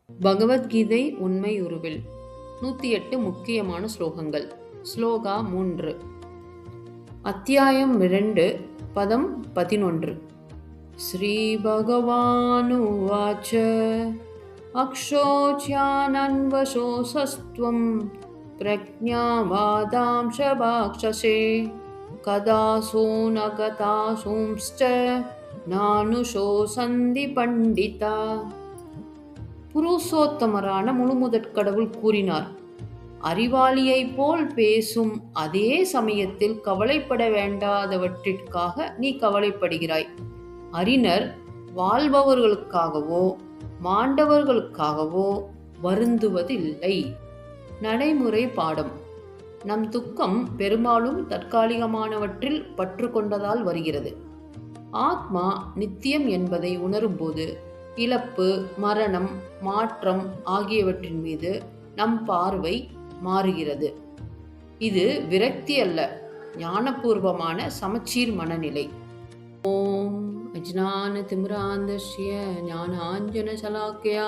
பகவத்கீதை உண்மை உருவில் 108 முக்கியமான ஸ்லோகங்கள். ஸ்லோகா 3. அத்தியாயம் 2 பதம் 11. ஸ்ரீ பகவானுவாச்ச அக்ஷோச்யானன்வசோசஸ்த்வம் பிரக்ஞாவாதாம்ச பாக்ஷசே கதாசோனகதாசோம்ஸ்ச நானுஷோசந்தி பண்டிதா. புருஷோத்தமரான முழுமுதற்கடவுள் கூறினார், அறிவாளியைப் போல் பேசும் அதே சமயத்தில் கவலைப்பட வேண்டாதவற்றிற்காக நீ கவலைப்படுகிறாய். அறிஞர் வாழ்பவர்களுக்காகவோ மாண்டவர்களுக்காகவோ வருந்துவதில்லை. நடைமுறை பாடம். நம் துக்கம் பெரும்பாலும் தற்காலிகமானவற்றில் பற்று கொண்டதால் வருகிறது. ஆத்மா நித்தியம் என்பதை உணரும்போது இழப்பு, மரணம், மாற்றம் ஆகியவற்றின் மீது நம் பார்வை மாறுகிறது. இது விரக்தி அல்ல, ஞானபூர்வமான சமச்சீர் மனநிலை. ஓம் அஜ்ஞான திமிராந்தஸ்ய ஞானாஞ்சன சலாக்கயா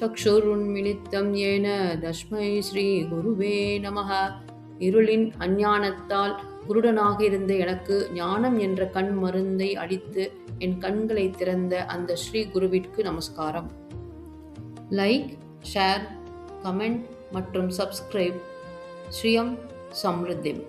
சக்ஷுருன்மிலித்தம் ஏன தஸ்மை ஸ்ரீ குருவே நமஹ. இருளின் அஞ்ஞானத்தால் குருடனாக இருந்த எனக்கு ஞானம் என்ற கண் மருந்தை அளித்து என் கண்களை திறந்த அந்த ஸ்ரீ குருவிற்கு நமஸ்காரம். லைக், ஷேர், கமெண்ட் மற்றும் சப்ஸ்கிரைப். ஸ்ரீயம் சம்ருத்திம்.